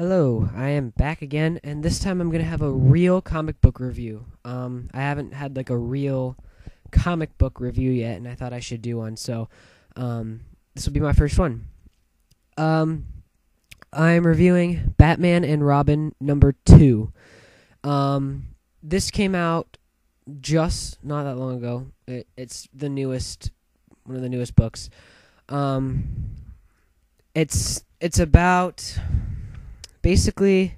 Hello, I am back again, and this time I'm going to have a real comic book review. I haven't had like a real comic book review yet, and I thought I should do one, so this will be my first one. I'm reviewing Batman and Robin number 2. This came out just not that long ago. It's the newest, one of the newest books. It's about... Basically,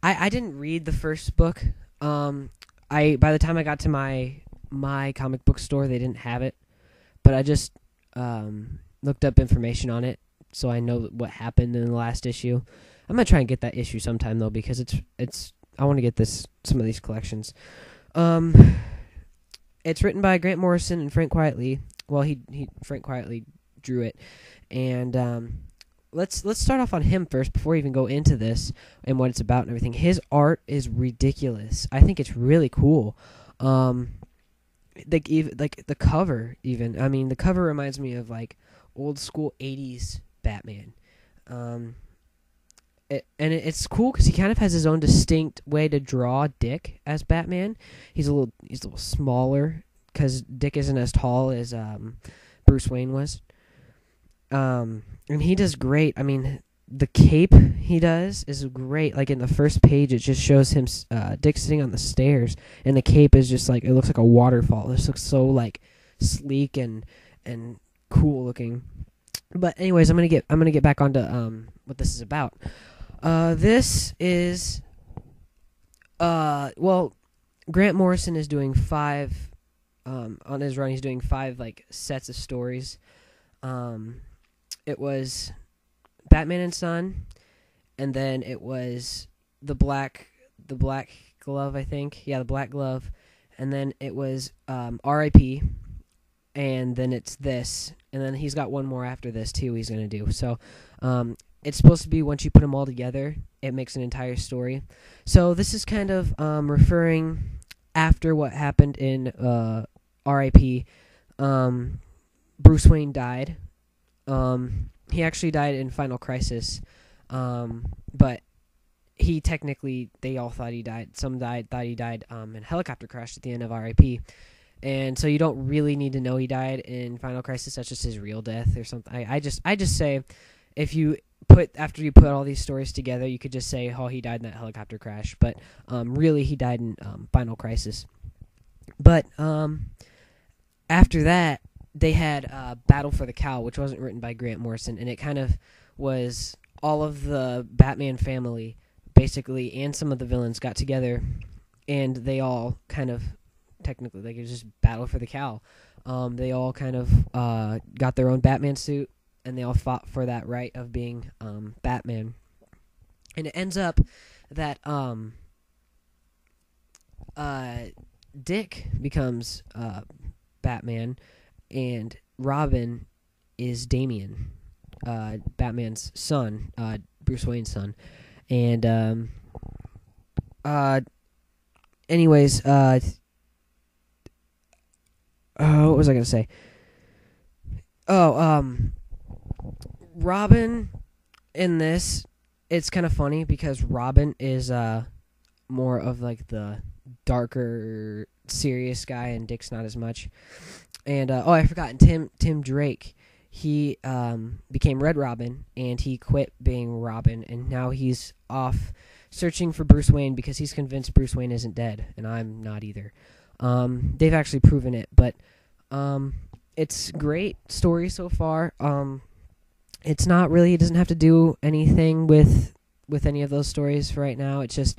I didn't read the first book. By the time I got to my comic book store, they didn't have it. But I just looked up information on it, so I know what happened in the last issue. I'm gonna try and get that issue sometime though, because it's I want to get some of these collections. It's written by Grant Morrison and Frank Quitely. Well, Frank Quitely drew it, and Let's start off on him first before we even go into this and what it's about and everything. His art is ridiculous. I think it's really cool. Like the cover even. I mean, the cover reminds me of like old school 80s Batman. It's cool because he kind of has his own distinct way to draw Dick as Batman. He's a little smaller because Dick isn't as tall as Bruce Wayne was. And he does great. I mean, the cape he does is great. Like in the first page, it just shows him, Dick sitting on the stairs, and the cape is just like, it looks like a waterfall. This looks so like sleek and cool looking. But anyways, I'm gonna get back onto what this is about. This is Grant Morrison is doing 5 on his run. He's doing 5 like sets of stories. It was Batman and Son, and then it was the black glove, I think. Yeah, the black glove, and then it was R.I.P. and then it's this, and then he's got one more after this too. He's gonna do so. It's supposed to be once you put them all together, it makes an entire story. So this is kind of referring after what happened in R.I.P. Bruce Wayne died. He actually died in Final Crisis, but they all thought he died. Some thought he died in a helicopter crash at the end of R.I.P. And so you don't really need to know he died in Final Crisis. That's just his real death or something. I just say, after you put all these stories together, you could just say, oh, he died in that helicopter crash. But really, he died in Final Crisis. But after that, they had Battle for the Cowl, which wasn't written by Grant Morrison, and it kind of was all of the Batman family, basically, and some of the villains got together, and they all kind of, technically, like it was just Battle for the Cowl. They all kind of got their own Batman suit, and they all fought for that right of being Batman. And it ends up that Dick becomes Batman, and Robin is Damian, Batman's son, Bruce Wayne's son. And anyways, what was I gonna say? Robin in this, it's kind of funny because Robin is more of like the darker, serious guy, and Dick's not as much. And I forgot, Tim Drake, he became Red Robin, and he quit being Robin, and now he's off searching for Bruce Wayne because he's convinced Bruce Wayne isn't dead, and I'm not either. They've actually proven it, but it's great story so far. It's not really, it doesn't have to do anything with any of those stories for right now. It's just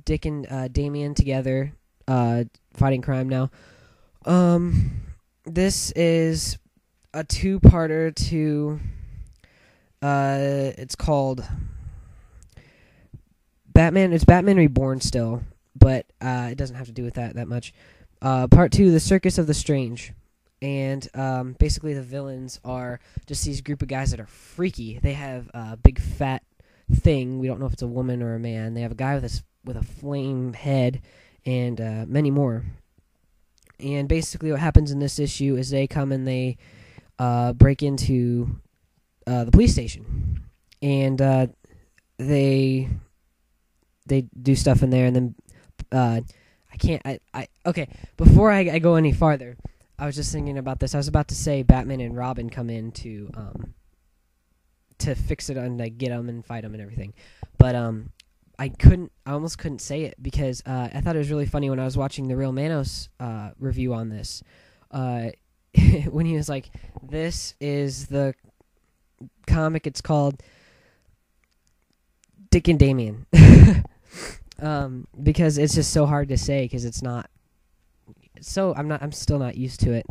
Dick and Damian together, fighting crime now. This is a 2-parter to it's called Batman. It's Batman Reborn still, but it doesn't have to do with that much. Part 2, The Circus of the Strange. And basically the villains are just these group of guys that are freaky. They have a big fat thing. We don't know if it's a woman or a man. They have a guy with a flame head, and many more. And basically what happens in this issue is they come and they break into the police station. and they do stuff in there, and then okay. Before I go any farther, I was just thinking about this. I was about to say Batman and Robin come in to fix it and like get them and fight them and everything, but I almost couldn't say it because I thought it was really funny when I was watching the Real Manos review on this. When he was like, "This is the comic. It's called Dick and Damien," because it's just so hard to say because it's not. So I'm still not used to it.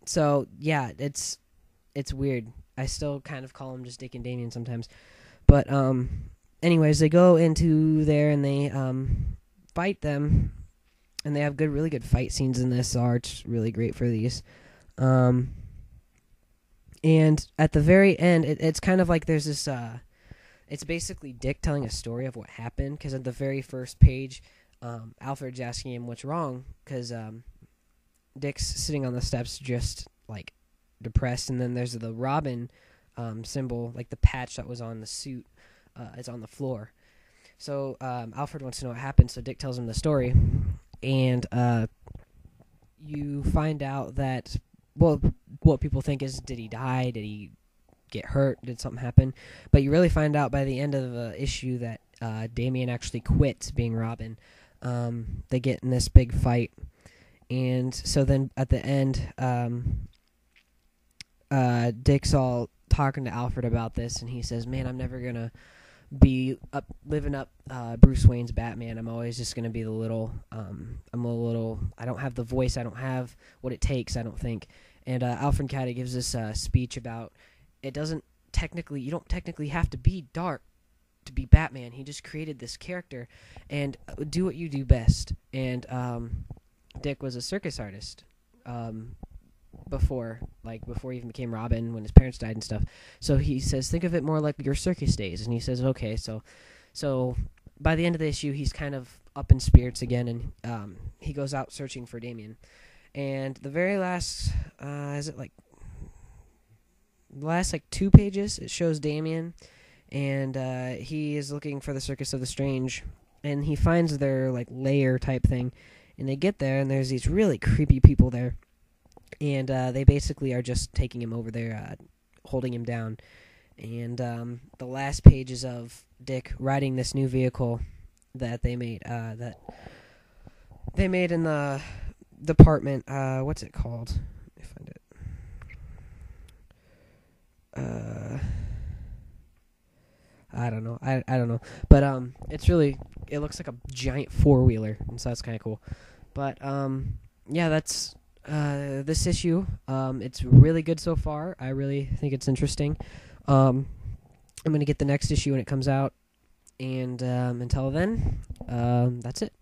So yeah, it's weird. I still kind of call them just Dick and Damien sometimes. But anyways, they go into there and they fight them, and they have really good fight scenes in this. The art's really great for these. And at the very end, it's kind of like there's this. It's basically Dick telling a story of what happened, because at the very first page, Alfred's asking him what's wrong, because Dick's sitting on the steps just like depressed, and then there's the Robin symbol, like the patch that was on the suit, is on the floor. So Alfred wants to know what happened, so Dick tells him the story, and you find out that, well, what people think is, did he die? Did he get hurt? Did something happen? But you really find out by the end of the issue that Damien actually quit being Robin. They get in this big fight, and so then at the end, Dick's all talking to Alfred about this, and he says, "Man, I'm never gonna be living up Bruce Wayne's Batman. I'm always just gonna be the little. I don't have the voice. I don't have what it takes. I don't think." And Alfred kind of gives this speech about you don't technically have to be dark to be Batman. He just created this character, and do what you do best. And Dick was a circus artist before he even became Robin, when his parents died and stuff. So he says, think of it more like your circus days. And he says, okay. So by the end of the issue, he's kind of up in spirits again, and he goes out searching for Damien. And the very last, the last 2 pages, it shows Damien, and he is looking for the Circus of the Strange, and he finds their lair type thing, and they get there, and there's these really creepy people there, and they basically are just taking him over there, holding him down. And the last pages of Dick riding this new vehicle that they made in the department. What's it called? Let me find it. I don't know. I don't know. But it looks like a giant 4-wheeler, and so that's kind of cool. But yeah, that's this issue. It's really good so far. I really think it's interesting. I'm going to get the next issue when it comes out, and until then, that's it.